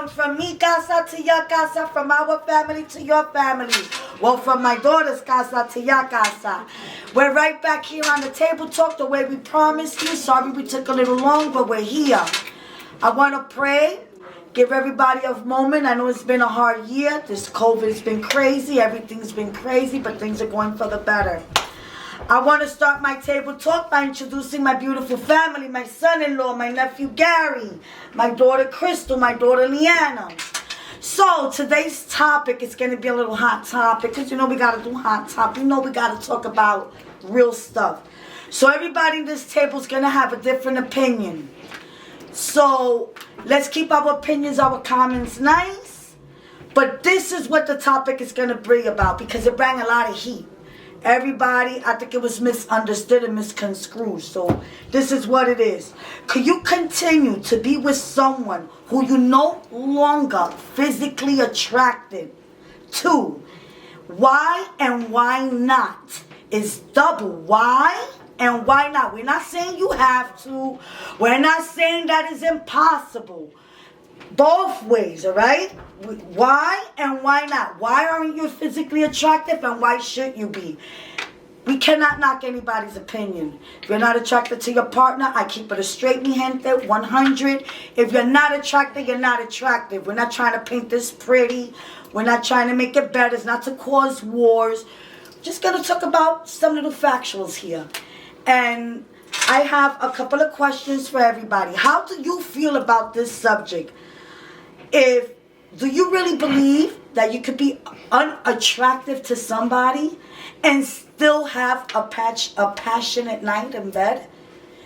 comes from mi casa to your casa, from our family to your family. Well, from my daughter's casa to your casa. We're right back here on the table talk the way we promised you. Sorry we took a little long, but we're here. I want to pray. Give everybody a moment. I know it's been a hard year. This COVID's been crazy. Everything's been crazy, but things are going for the better. I want to start my table talk by introducing my beautiful family, my son-in-law, my nephew Gary, my daughter Crystal, my daughter Leanna. So today's topic is going to be a little hot topic because you know we got to do hot topic. You know we got to talk about real stuff. So everybody in this table is going to have a different opinion. So let's keep our opinions, our comments nice. But this is what the topic is going to bring about because it brought a lot of heat. Everybody, I think it was misunderstood and misconstrued. So this is what it is. Could you continue to be with someone who you no longer physically attracted to? Why and why not? It's double. Why? And why not? We're not saying you have to. We're not saying that is impossible. Both ways, all right? Why and why not? Why aren't you physically attractive and why should you be? We cannot knock anybody's opinion. If you're not attracted to your partner, I keep it a straight, mi gente, 100. If you're not attracted, you're not attractive. We're not trying to paint this pretty. We're not trying to make it better. It's not to cause wars. Just going to talk about some little factuals here. And I have a couple of questions for everybody. How do you feel about this subject? Do you really believe that you could be unattractive to somebody and still have a passionate night in bed?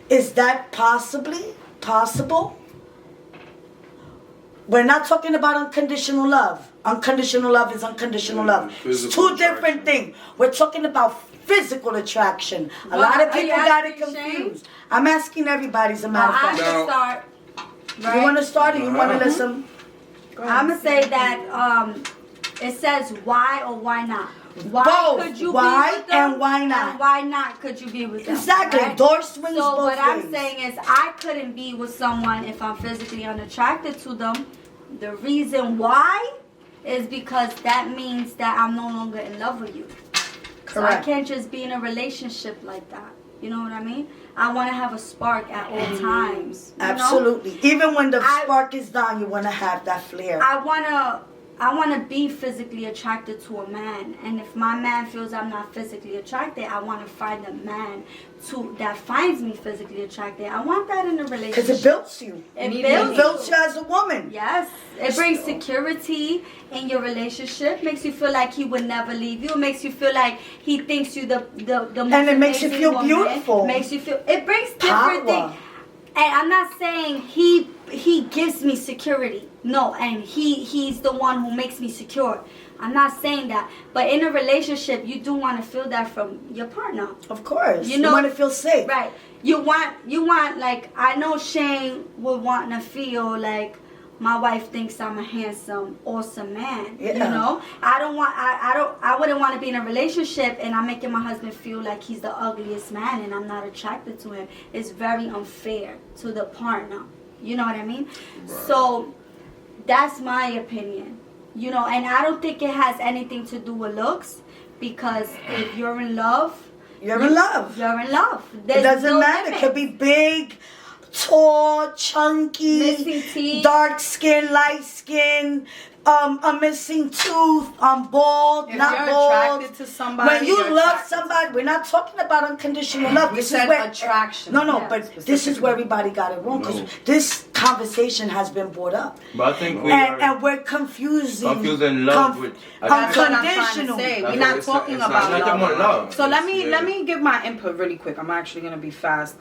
Is that possible? We're not talking about unconditional love. Unconditional love is unconditional love. It's two different things. We're talking about physical attraction. A lot of people got it confused. Shane? I'm asking everybody, as a matter of fact. I should start. Right? You want to start or you want to listen? I'm going to say that it says why or why not. Why both. Could you why be with them? And why not? And why not could you be with them? Exactly. Right? Door swings so both what ways. I'm saying is I couldn't be with someone if I'm physically unattracted to them. The reason why is because that means that I'm no longer in love with you. Correct. So I can't just be in a relationship like that. You know what I mean? I want to have a spark at all times. Absolutely. Know? Even when the spark is down, you want to have that flare. I want to be physically attracted to a man. And if my man feels I'm not physically attracted, I want to find a man that finds me physically attracted. I want that in a relationship. Because it builds you. It builds you as a woman. Yes. It brings security in your relationship. Makes you feel like he would never leave you. It makes you feel like he thinks you the most and it makes you feel woman. beautiful. Makes you feel. It brings different things. And I'm not saying he gives me security. No, and he's the one who makes me secure. I'm not saying that. But in a relationship, you do want to feel that from your partner. Of course. You want to feel safe. Right. You want like, I know Shane would want to feel like my wife thinks I'm a handsome, awesome man. Yeah. You know? I wouldn't want to be in a relationship and I'm making my husband feel like he's the ugliest man and I'm not attracted to him. It's very unfair to the partner. You know what I mean? Right. So that's my opinion. You know, and I don't think it has anything to do with looks because if you're in love, you're in love. You're in love. It doesn't matter. It could be big, tall, chunky, missing teeth, dark skin, light skin, a missing tooth, bald, if not you're bald. Attracted to somebody, when you love somebody, we're not talking about unconditional love. We said attraction. No, but this is where everybody got it wrong because this conversation has been brought up. But I think and we're confusing love with unconditional. We're not talking about love. So let me give my input really quick. I'm actually gonna be fast.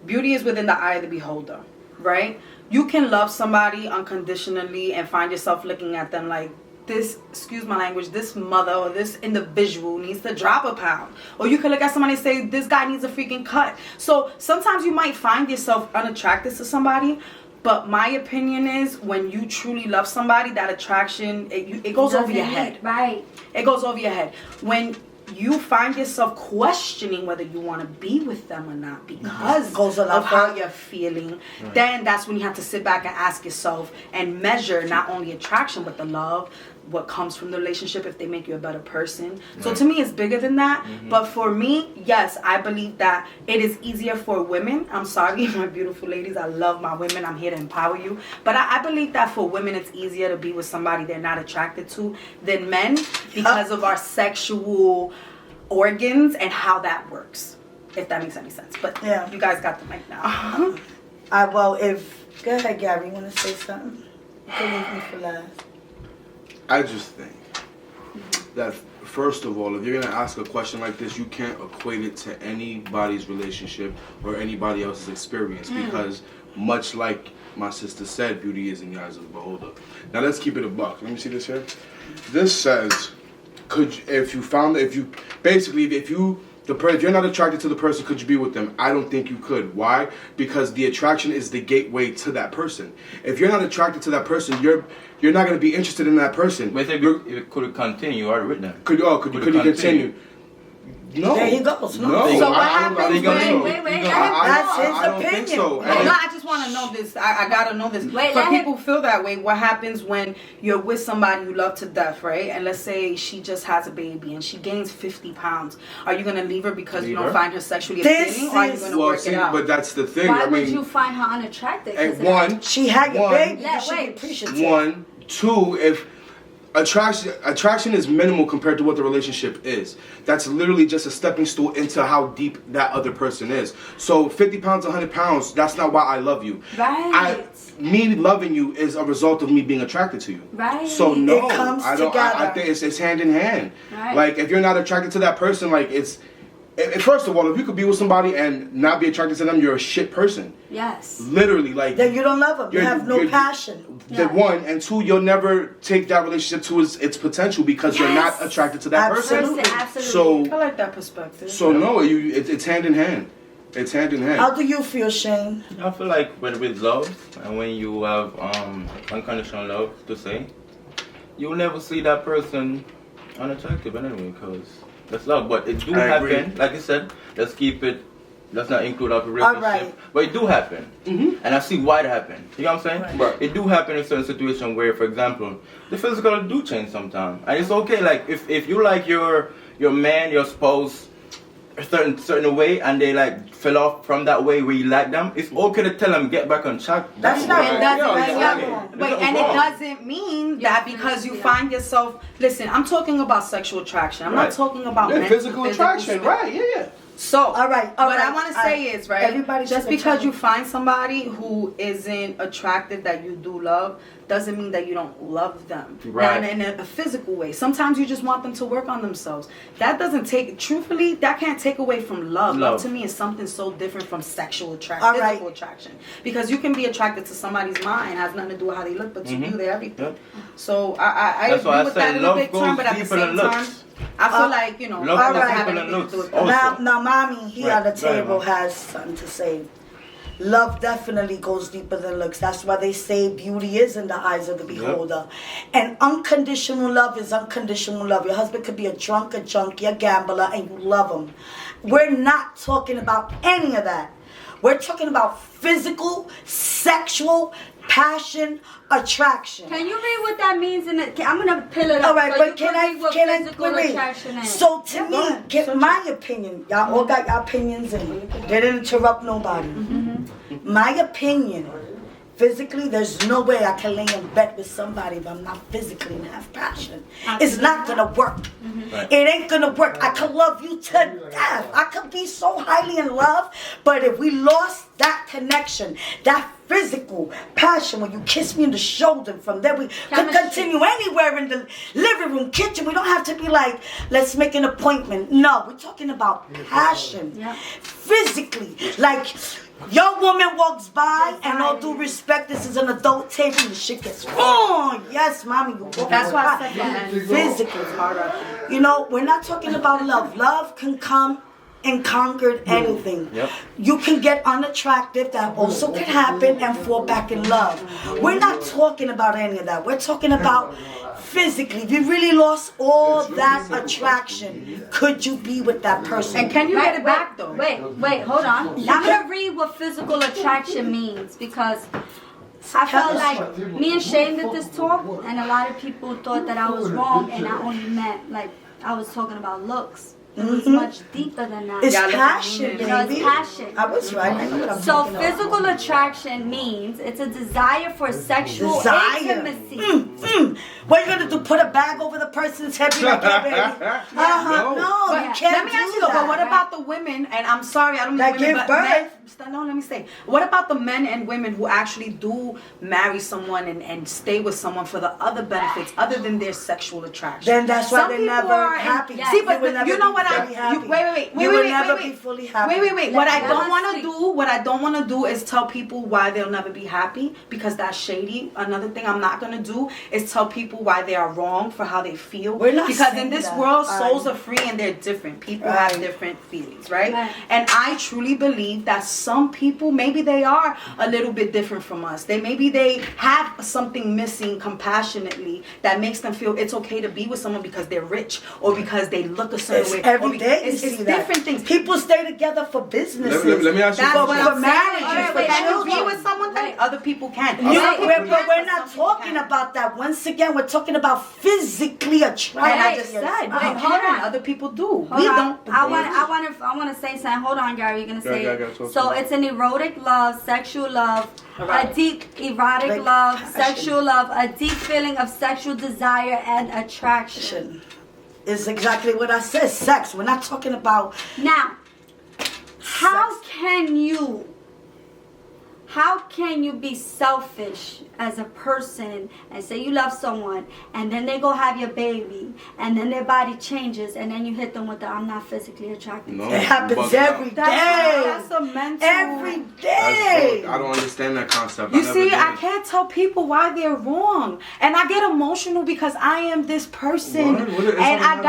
Beauty is within the eye of the beholder, right? You can love somebody unconditionally and find yourself looking at them like this, excuse my language, this mother or this individual needs to drop a pound. Or you can look at somebody and say, this guy needs a freaking cut. So sometimes you might find yourself unattracted to somebody, but my opinion is when you truly love somebody, that attraction, it goes over your head. Right. It goes over your head. When you find yourself questioning whether you want to be with them or not because Goes a lot of how further. you're feeling, then that's when you have to sit back and ask yourself and measure not only attraction but the love, what comes from the relationship, if they make you a better person. So to me, it's bigger than that. But for me, yes, I believe that it is easier for women. I'm sorry, my beautiful ladies. I love my women. I'm here to empower you. But I believe that for women, it's easier to be with somebody they're not attracted to than men because of our sexual organs and how that works. If that makes any sense. But you guys got the mic now. Go ahead, Gary. You want to say something? You can leave me for last. I just think that, first of all, if you're going to ask a question like this, you can't equate it to anybody's relationship or anybody else's experience because, much like my sister said, beauty is in the eyes of the beholder. Now, let's keep it a buck. Let me see this here. This says, if you're not attracted to the person, could you be with them? I don't think you could. Why? Because the attraction is the gateway to that person. If you're not attracted to that person, you're not going to be interested in that person. But if could it continue or with them? Could you continue? No. There he goes. No. So what happens when... Wait. That's his I don't opinion. think so. No, I just want to know this. I gotta know this. For people who feel that way, what happens when you're with somebody you love to death, right? And let's say she just has a baby and she gains 50 pounds. Are you gonna leave her because you don't find her sexually appealing, or are you gonna work it out? But that's the thing. Why would you find her unattractive? One, she had your baby. Yeah, You should be wait. appreciative. One, two, if attraction is minimal compared to what the relationship is. That's literally just a stepping stool into how deep that other person is. So 50 pounds, 100 pounds, that's not why I love you. Right. Me loving you is a result of me being attracted to you. Right. So no, It comes I don't. I together. think it's hand in hand. Right. Like if you're not attracted to that person, like first of all, if you could be with somebody and not be attracted to them, you're a shit person. Yes. Literally, like Then you don't love him. You have no you're- passion. The one and two, you'll never take that relationship to its potential because you're not attracted to that Absolutely. person. Absolutely. I like that perspective. So no, it's hand in hand. It's hand in hand. How do you feel, Shane? I feel like when with love and when you have unconditional love to say, you'll never see that person unattractive anyway because that's love. But it do I happen, agree. like you said. Let's not include our relationship. right. But it do happen, and I see why it happened. You know what I'm saying? Right. It do happen in certain situations where, for example, the physical do change sometimes, and it's okay. Like if you like your man, your spouse, a certain way, and they like fell off from that way where you like them, it's okay to tell them get back on track. That's not- It doesn't, Right. Wait, and it doesn't mean that because you find yourself. Listen, I'm talking about sexual attraction. I'm not Right. talking about Yeah, mental, physical attraction, right? Yeah. So, All right, all what right, I want to all say right. is, right, Everybody just took a because turn. you find somebody who isn't attractive that you do love, doesn't mean that you don't love them. Right. Now, in a physical way. Sometimes you just want them to work on themselves. That doesn't truthfully, that can't take away from love. Love to me is something so different from sexual attraction, All right. physical attraction. Because you can be attracted to somebody's mind, has nothing to do with how they look, but to you, they're everything. Yeah. So, I That's agree why I with say that in a love big goes term, but at the deeper same than time, looks. I feel like, you know, Love it doesn't goes have deeper anything than to do with looks. that. Now, mommy here at the Right, right, table Mom. has something to say. Love definitely goes deeper than looks. That's why they say beauty is in the eyes of the beholder. And unconditional love is unconditional love. Your husband could be a drunk, a junkie, a gambler, and you love him. We're not talking about any of that. We're talking about physical, sexual, passion, attraction. Can you read what that means? I'm gonna pull it up. All right, so but you can I read what can I physical wait? attraction is. So to go me, ahead. get my opinion. Y'all all got your opinions in. They didn't interrupt nobody. My opinion. Physically, there's no way I can lay in bed with somebody if I'm not physically and have passion. It's not gonna work. Right. It ain't gonna work. I could love you to death. I could be so highly in love, but if we lost that connection, that physical passion, when you kiss me in the shoulder, from there we could Chemistry. continue anywhere in the living room, kitchen. We don't have to be like, let's make an appointment. No, we're talking about passion. Yeah. Physically, like your woman walks by, and all due respect, this is an adult table, and the shit gets, oh, yes, mommy, you walk That's why I by. said that. Physically. You know, we're not talking about love. Love can come and conquered anything. Yep. You can get unattractive, that also can happen, and fall back in love. We're not talking about any of that. We're talking about physically. If you really lost all that attraction, could you be with that person? And can you get it back though? Wait, hold on. I'm gonna read what physical attraction means because I felt like me and Shane did this talk, and a lot of people thought that I was wrong, and I only meant like I was talking about looks. It was much deeper than that. It's passion, You know, it's baby. passion. I was right. I know what I'm So talking about. physical attraction means it's a desire for sexual Desire. intimacy. What are you gonna do? Put a bag over the person's head? Be like, yeah, baby. No, But you can't let me do ask you though, that. but what about the women, and I'm sorry, I don't mean That women, give but birth? men, no, let me say, what about the men and women who actually do marry someone and stay with someone for the other benefits other than their sexual attraction? Then that's why Some they're people never are happy. yes. See, but will never you know be what fully happy. wait, You will never be fully happy. Wait. What I Let don't us want see. to do, what I don't want to do is tell people why they'll never be happy, because that's shady. Another thing I'm not gonna do is tell people why they are wrong for how they feel. We're not because saying in this that. world, souls Right. are free and they're different. People Right. have different feelings, right? Right. And I truly believe that some people, maybe they are a little bit different from us. Maybe they have something missing compassionately that makes them feel it's okay to be with someone because they're rich or because they look a certain It's way. every day you It's see that. different things. People stay together for businesses. Let me ask you That's a what question. I'm marriages, saying. Alright, for wait, Can you children. be with someone that other people can? You know, Some people but can, we're but not some people talking can't. about that. Once again, we're talking about physically attracted. And I Wait, just said, wait, they hold can. on. Other people do. Hold We on. don't. I want to say something. Hold on, Gary. You're gonna say. Yeah, it. talk to So me. it's an erotic love, sexual love, Erotic. a deep erotic Like love, passion. sexual love, a deep feeling of sexual desire and attraction. Is exactly what I said. Sex. We're not talking about. Now, how can you be selfish as a person and say you love someone and then they go have your baby and then their body changes and then you hit them with the I'm not physically attracted to No, It happens but that- every day. That's a mental. Every That's day. broke. I don't understand that concept. You I never see, did. I can't tell people why they're wrong, and I get emotional because I am this person, What? It's and not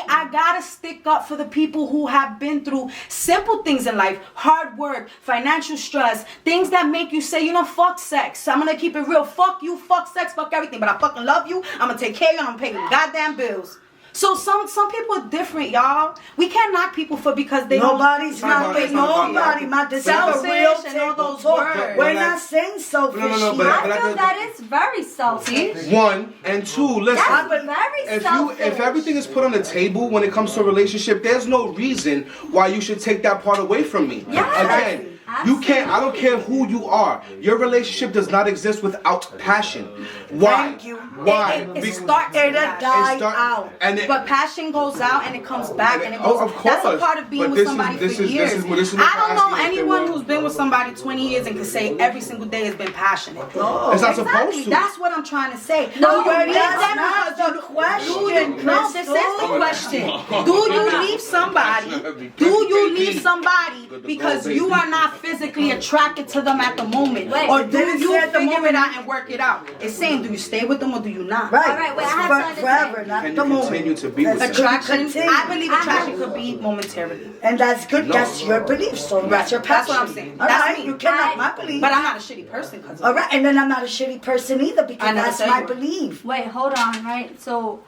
I gotta stick up for the people who have been through simple things in life, hard work, financial stress, things that make you say, you know, fuck sex. I'm gonna keep it real. Fuck you, fuck sex, fuck everything. But I fucking love you. I'm gonna take care of you. I'm gonna pay your goddamn bills. So some people are different, y'all. We can't knock people for because they Nobody's Not not about- with it's not about nobody. that. This is a Selfish real and all table those talk. words. We're But not like- saying selfish. No, but I I feel just- that it's very selfish. One and two. Listen. That's very selfish. If everything is put on the table when it comes to a relationship, there's no reason why you should take that part away from me. Yes. Again, you can't. I don't care who you are. Your relationship does not exist without passion. Why? Thank you. Why? It starts It'll with that. die start- out. And it, But passion goes out and it comes back and it Oh, goes. of That's a course. part of being But with this is- somebody this for is- this years. is what I I'm don't asking know if they anyone were- who's been with somebody 20 years and can say every single day has been passionate. it's not Exactly. supposed to. That's what I'm trying to say. No, Do you but leave that's them not because the you- question, No, this is the Crystal. question. Do you leave somebody? Do you leave somebody because you are not physically attracted to them at the moment, Wait, or it do didn't you say at the figure it moment. out and work it out? It's saying, do you stay with them or do you not? Right. All right, wait, I have For- something to forever, say. not Can the you moment. continue to be with That's them? Attraction. continue. I believe attraction could be momentarily. And that's good. That's your belief. So that's your That's passion. what I'm saying. All That's right, me. you cannot my belief. But I'm not a shitty person because of All right, and then I'm not a shitty person either because I never that's said my you were. belief. Wait, hold on, right? So,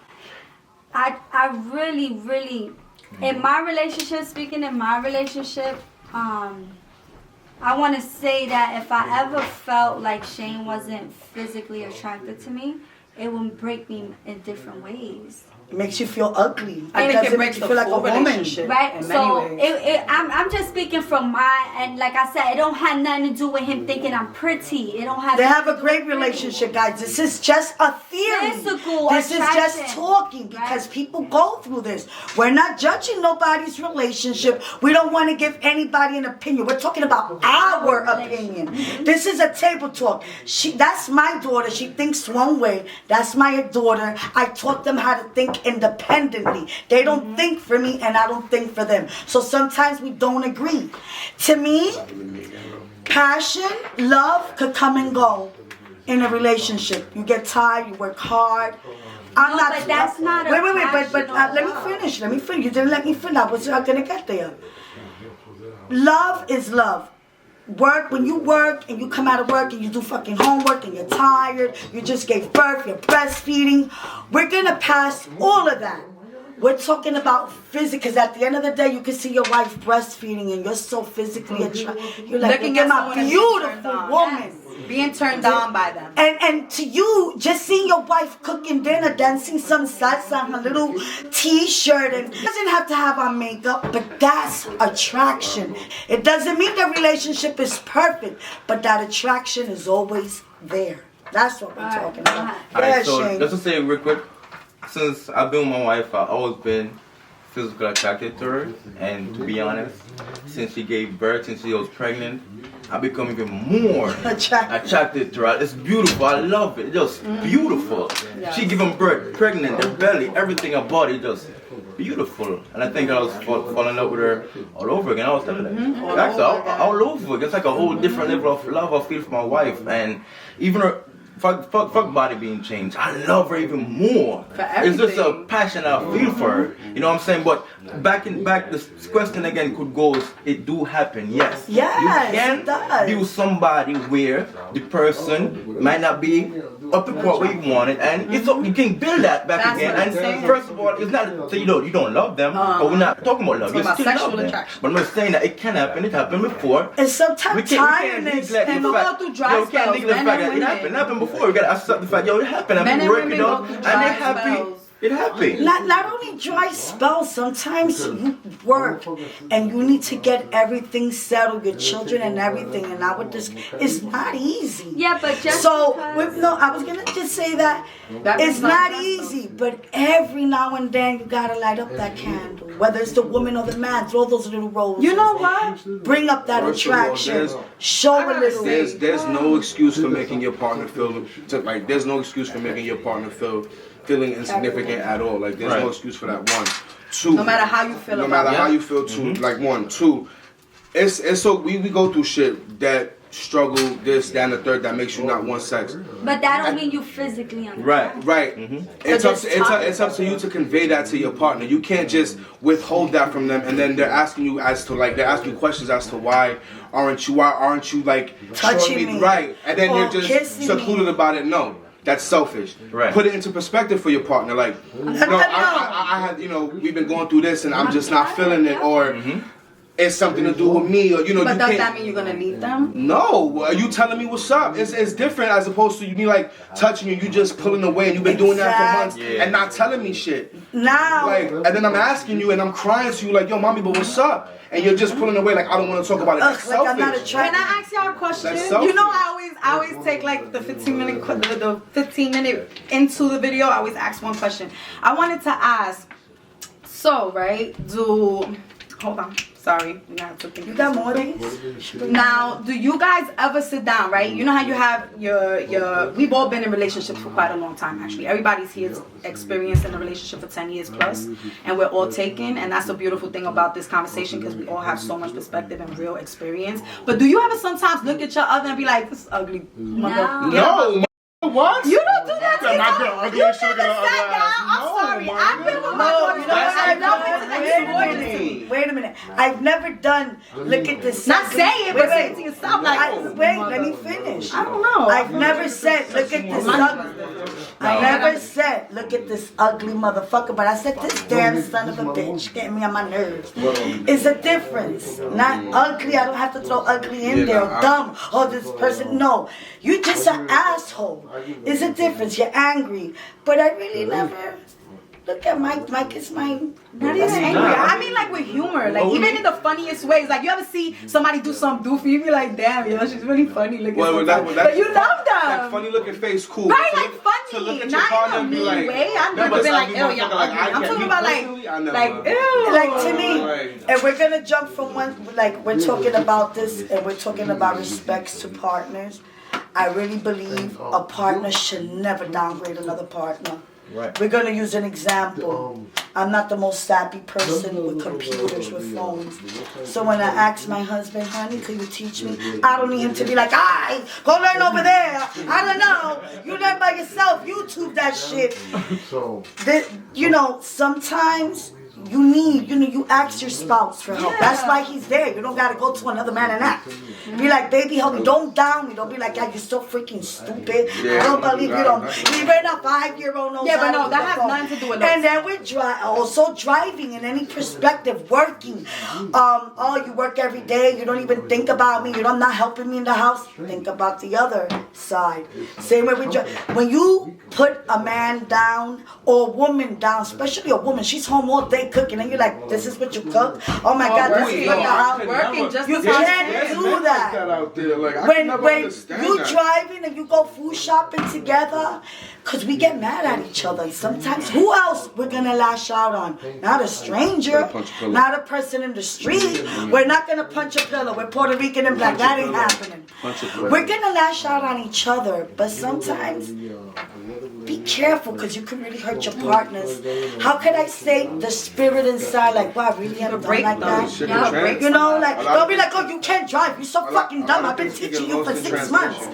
I really, in my relationship, speaking in my relationship, I want to say that if I ever felt like Shane wasn't physically attracted to me, it would break me in different ways. It makes you feel ugly. I think doesn't it make breaks you the feel like full a woman. relationship. Right, in so many ways. I'm just speaking from my, and like I said, it don't have nothing to do with him thinking I'm pretty. It don't have. They nothing have to a do great with pretty. relationship, guys. This is just a theory. Physical this is just attraction. talking because people go through this. We're not judging nobody's relationship. We don't want to give anybody an opinion. We're talking about our opinion. This is a table talk. That's my daughter. She thinks one way. That's my daughter. I taught them how to think independently. They don't think for me and I don't think for them. So sometimes we don't agree. To me, passion, love could come and go in a relationship. You get tired, you work hard, I'm No, not. but that's not a Wait, but passion or let me love. finish. Let me finish. You didn't let me finish. I was not gonna get there. Love is love. Work, when you work and you come out of work and you do fucking homework and you're tired, you just gave birth, you're breastfeeding, we're gonna pass all of that. We're talking about physical, because at the end of the day, you can see your wife breastfeeding and you're so physically attracted. You're like, Looking look at at my someone and being turned beautiful on. woman. Being turned on by them. And to you, just seeing your wife cooking dinner, dancing some salsa on her little t-shirt, and doesn't have to have on makeup, but that's attraction. It doesn't mean the relationship is perfect, but that attraction is always there. That's what we're talking about. Alright, so Shane. just to say real quick, since I've been with my wife, I've always been physically attracted to her, and to be honest, since she gave birth, since she was pregnant, I become even more attracted to her. It's beautiful. I love it. Just beautiful. She giving birth, pregnant, the belly, everything about it just beautiful. And I think I was falling in love with her all over again. I was telling her, actually, all over again. It's like a whole different level of love I feel for my wife, and even her. Fuck body being changed. I love her even more. It's just a passion I feel for her. You know what I'm saying? But back, this question again could go, it do happen, yes. Yes, you can it does. be with somebody where the person might not be up to point where you want it, and it's you can build that back That's again. what I'm And saying. first of all, it's not so you don't love them, but we're not talking about love. You about still sexual love them. attraction. But I'm just saying that it can happen. It happened before. And sometimes We can't tiredness neglect and the go fact. through dry We can't spells, neglect the men fact and that it women. happened. It happened before. We gotta accept the fact, it happened. Men I'm and working women on, go through and dry they're happy. spells. It happened. Not only dry spells, sometimes you work and you need to get everything settled, your children and everything, and now with this, it's not easy. Yeah, but just So, because- no, I was gonna just say that it's not easy, but every now and then you gotta light up that candle. Whether it's the woman or the man, throw those little roses. You know what? Bring up that First of all, attraction. there's- Show a little. There's no excuse for making your partner feel there's no excuse for making your partner feeling insignificant at all. Like there's no excuse for that. One, two. No matter how you feel No about matter it. how you feel. Two. Like one, two. It's so we go through shit that struggle this, that, and the third that makes you not want sex. But that don't mean you physically unattracted. Right. Right. It's up to you to convey that to your partner. You can't just withhold that from them, and then they're asking you they're asking you questions as to why aren't you like Touching showing me. Right. And then Or you're just kissing secluded me. about it. No. That's selfish. Right. Put it into perspective for your partner. Like, no, I had, we've been going through this, and I'm just not feeling it, or it's something to do with me, or But you does can't. that mean you're gonna leave them? No, are you telling me what's up? It's different as opposed to me like touching you just pulling away, and you've been doing that for months Exactly. and not telling me shit. Now, Like, and then I'm asking you and I'm crying to you like, yo, mommy, but what's up? And you're just pulling away like I don't want to talk about it. That's like I'm not selfish. Can attracted. I ask y'all a question? That's selfish. You know, I always take like the 15-minute into the video. I always ask one question. I wanted to ask. So hold on. Sorry, we have to think. You got more days? Now, do you guys ever sit down, right? You know how you have your we've all been in relationships for quite a long time, actually. Everybody's here experienced in a relationship for 10 years plus, and we're all taken, and that's the beautiful thing about this conversation, because we all have so much perspective and real experience. But do you ever sometimes look at your other and be like, this ugly mother? No, what? You don't do that to My yourself. girl, ugly You as shit, never look at her sat ugly down. ass. I'm No, sorry. my I've been girl. with my daughter. You know what? I love it. Wait a minute. I've never done. Look at this. Not say it, but say it to yourself. Like, Wait, let me finish. I don't know. I've never said, look at this ugly. I never said, look at this ugly motherfucker, but I said, this damn son of a bitch getting me on my nerves. It's a difference. Not ugly. I don't have to throw ugly in there. Or dumb. Or this person. No. You just an asshole. It's a difference. You're angry. But I really never. Look at Mike. Mike is mine. Not even angry. I mean, like with humor, like even in the funniest ways. Like you ever see somebody do something goofy, you be like, "Damn, yo, she's really funny." Looking but you love them. That funny looking face, cool. Right, To like look- funny, to look at your not partner in a and be mean like, way. I've no, never but been like, some "Ew, people y'all fuck like, ugly." I I'm can't talking be about personally, I never. like, ew. Like to me, Right. and we're gonna jump from one, like we're talking about this and we're talking about respects to partners. I really believe a partner should never downgrade another partner. Right. We're gonna use an example. I'm not the most savvy person with computers, with phones. So when I ask my husband, honey, could you teach me? I don't need him to be like, alright, go learn over there. I don't know. You learn by yourself. YouTube that shit. You know, sometimes you ask your spouse for help. That's why he's there. You don't gotta go to another man and ask. Be like, baby, help me. Don't down me. Don't be like, yeah, you're so freaking stupid. I don't believe you don't. Even a 5-year-old knows. Yeah, but no, that has nothing to do with looks. And then we're also driving in any perspective, working. You work every day. You don't even think about me. You're not helping me in the house. Think about the other side. Same way we drive. When you put a man down or a woman down, especially a woman, she's home all day cooking, and you're like, this is what you cook? Oh my God, this is what the house. Working just You can't do that. Out there. Like, I When never understand you that. driving and you go food shopping together, because we get mad at each other. And sometimes, who else we're going to lash out on? Not a stranger, not a person in the street. We're not going to punch a pillow. We're Puerto Rican and black. That ain't happening. We're going to lash out on each other, but sometimes be careful, because you can really hurt your partners. How could I say the spirit inside, like, wow, I really am done like that? You know, like, don't be like, oh, you can't drive. You're so fucking dumb. I've been teaching you for 6 months.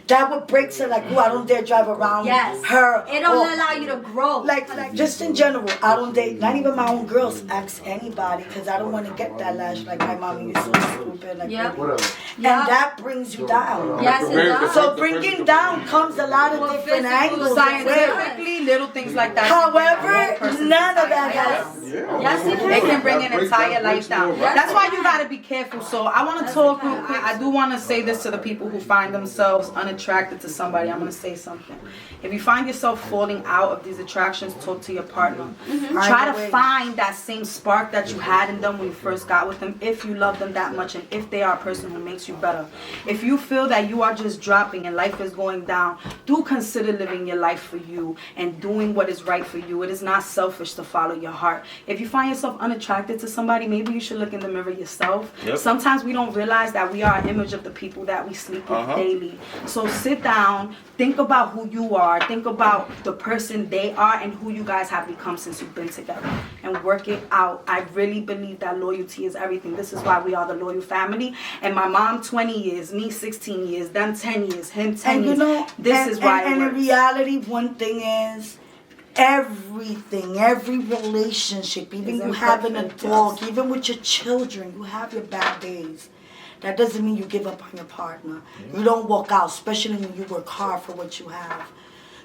That would break her, like, oh, I don't dare drive around her. It don't allow you to grow. Like, just in general, I don't date, not even my own girls, ask anybody, because I don't want to get that lash, like, my mommy is so stupid. Like, and that brings you down. Yes, it does. So bringing down comes a lot of different angles. Scientifically, little things like that. However, none of that has. Yes, It can bring an entire life down. That's why you gotta be careful. So I want to talk real quick. I do want to say this to the people who find themselves unattracted to somebody. I'm gonna say something. If you find yourself falling out of these attractions, talk to your partner. Try to find that same spark that you had in them when you first got with them, if you love them that much and if they are a person who makes you better. If you feel that you are just dropping and life is going down, do consider living your life for you and doing what is right for you. It is not selfish to follow your heart. If you find yourself unattracted to somebody, maybe you should look in the mirror yourself. Sometimes we don't realize that we are an image of the people that we sleep with daily. So sit down, think about who you are, think about the person they are and who you guys have become since you've been together, and work it out. I really believe that loyalty is everything. This is why we are the loyal family. And my mom 20 years, me 16 years, them 10 years, him 10 years. This is why it works. And in reality, one thing is, everything, every relationship, even you having a dog, even with your children, you have your bad days. That doesn't mean you give up on your partner. You don't walk out, especially when you work hard for what you have.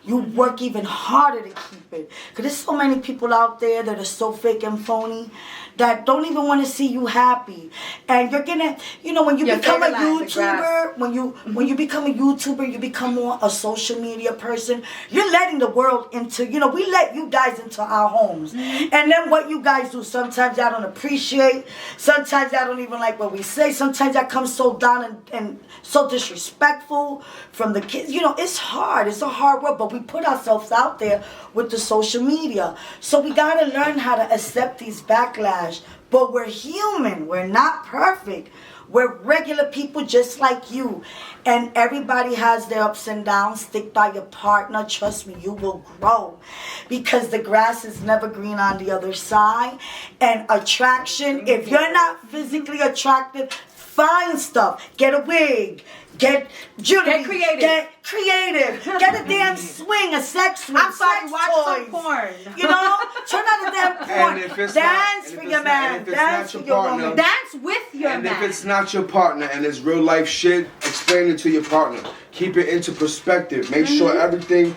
You work even harder to keep it. Because there's so many people out there that are so fake and phony that don't even want to see you happy. And you're gonna, you know, when you become a YouTuber, when you become a YouTuber, you become more a social media person, you're letting the world into, you know, we let you guys into our homes. And then what you guys do, sometimes y'all don't appreciate, sometimes y'all don't even like what we say, sometimes y'all come so down and so disrespectful from the kids. You know, it's hard. It's a hard work, but we put ourselves out there with the social media. So we got to learn how to accept these backlash. But we're human. We're not perfect. We're regular people just like you. And everybody has their ups and downs. Stick by your partner. Trust me, you will grow. Because the grass is never green on the other side. And attraction, if you're not physically attractive, find stuff. Get a wig. Get jewelry. Get creative. Get a damn swing, a sex swing. I'm sorry, watch toys. some porn. You know? Turn on the damn porn. Dance for your man. Dance for your woman. Dance with your man. And if it's not your partner and it's real life shit, explain it to your partner. Keep it into perspective. Make sure everything.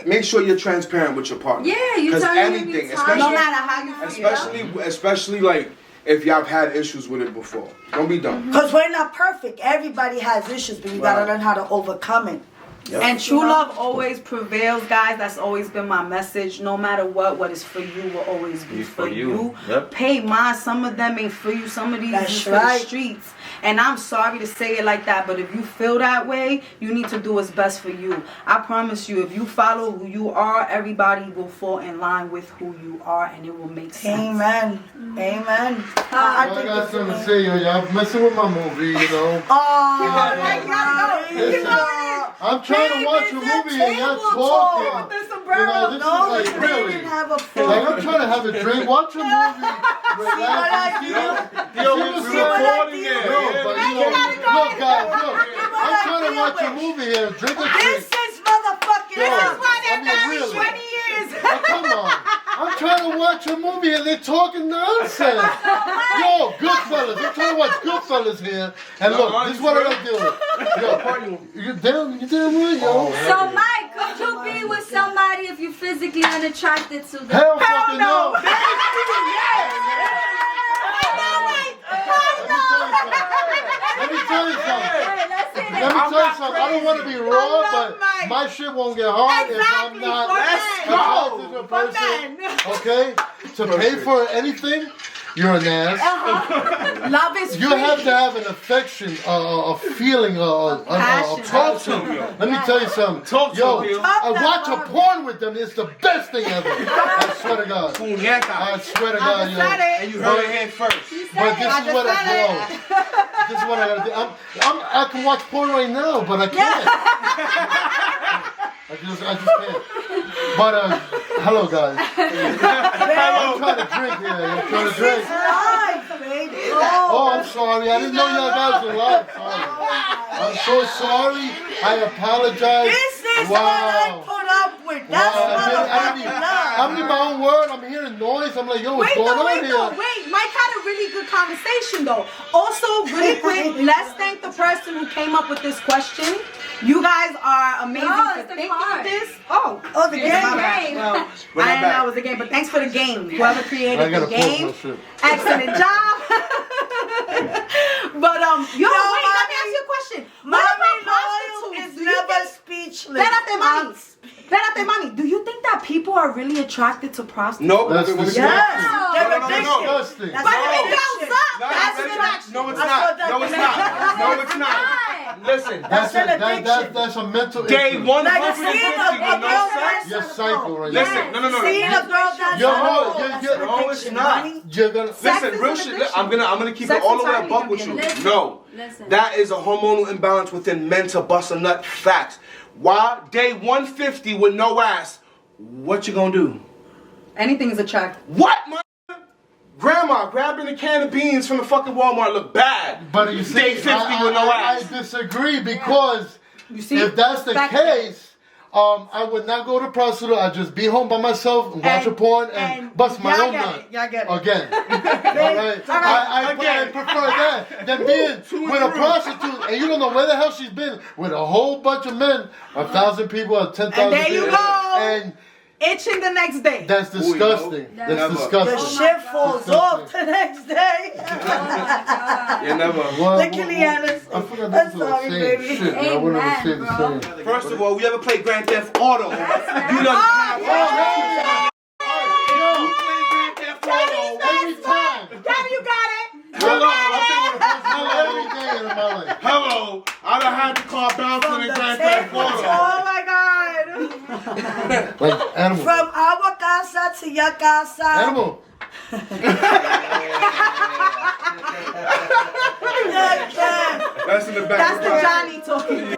Make sure you're transparent with your partner. Yeah, you tell anything, especially, no matter how you feel. Especially like if y'all have had issues with it before. Don't be dumb. Because we're not perfect. Everybody has issues, but you gotta learn how to overcome it. Yep. And true love always prevails, guys. That's always been my message. No matter what is for you will always be for you. Yep. Pay mine. Some of them ain't for you. Some of these is for the streets. And I'm sorry to say it like that, but if you feel that way, you need to do what's best for you. I promise you, if you follow who you are, everybody will fall in line with who you are, and it will make sense. Amen. Amen. I got something to say, y'all messing with my movie, you know. Oh, I'm trying to watch a movie and y'all talking. burro. this No, is they like really. didn't have a Like, phone. I'm trying to have a drink, watch a movie, what I relax, do? you know? Yo, See we what's see what up? I do? No, but you know, look, guys, look. I'm trying to watch a movie here, drink a This drink. is motherfucking Yo, up. I mean, really. 20 years. Oh, come on. I'm trying to watch a movie and they're talking nonsense. Yo, Goodfellas. I'm trying to watch Goodfellas here. And look, this is what I gotta do. Yo, you damn right, yo. So, Mike, could you be with somebody if you're physically unattracted to them? Hell fucking no. Let me tell you something. Let me tell you something. I don't want to be raw, but my shit won't get hard if I'm not attracted to a person. Okay? To pay for anything, you're an ass. Love is You have to have an affection, a feeling, a talk to them. Let me tell you something. Yo, I watch a porn with them. It's the best thing ever. I swear to God. I swear to God, yo. And you heard it here first. But this is what I do. This is what I gotta do. I can watch porn right now, but I can't. I just can't. But hello guys. I'm trying to drink here. I'm trying to drink. Live, baby. Oh, I'm sorry. I didn't know y'all guys were live. Sorry. I'm so sorry. I apologize. This is what I put up with. That's I'm in my own word. I'm hearing noise. I'm like, yo, what's going on here? Wait. Mike had a really good conversation though. Also, really quick, let's thank the person who came up with this question. You guys are amazing No, for it's the thinking card. of this. Oh, the game. my bad. Well, I didn't know it was a game, but thanks for the game. Whoever I created gotta the post game, my shit. excellent job. But wait, let me ask you a question. What Mommy about Loyal prostitutes? is Do you never think- speechless. Espérate, mami. Do you think that people are really attracted to prostitutes? No, That's Yes. disgusting. They're No. addicted. Disgusting. That's But an if it addiction. goes up, No, that's it's an not. action. No, it's I not. saw that No, it's today. not. No, it's not. Listen, That's an addiction. That's a mental day issue. 150 Like seeing with no sex. You're psycho right Listen, now. no. Seeing a girl that's Yo, alone, no, that's you're- an no, it's addiction, not. honey. You're gonna Listen, is real an shit. addiction. I'm gonna keep Sex it all the is way a already buck gonna with be you. an addiction. No, Listen. that is a hormonal imbalance within men to bust a nut. Facts. Why day 150 with no ass? What you gonna do? Anything is attractive. What, man? Grandma grabbing a can of beans from the fucking Walmart look bad. But you see, Day 50 with no I ass. disagree because You see? if that's the Fact- case, I would not go to prostitute. I'd just be home by myself and watch a porn and bust my own nut. Y'all get it. Again. Alright? I prefer that than being with a prostitute and you don't know where the hell she's been with a whole bunch of men, 1,000 people, 10,000 And there you people. go. And Itching the next day. that's disgusting. Never. That's Your disgusting. shit falls off the next day. You never. Look at Leanna's. I forgot I'm this was the sorry, same baby. shit. I wanted to say the Amen, same. First of all, we ever played Grand Theft Auto? You know. You played Grand Theft Auto. Every time. Daddy, you got it. Every day in my life. Hello, I done had the car bouncing in Grand Theft Auto. Oh my God. Like animal. From our casa to your casa. Animal. Yeah, yeah. That's in the back. That's the Johnny talking.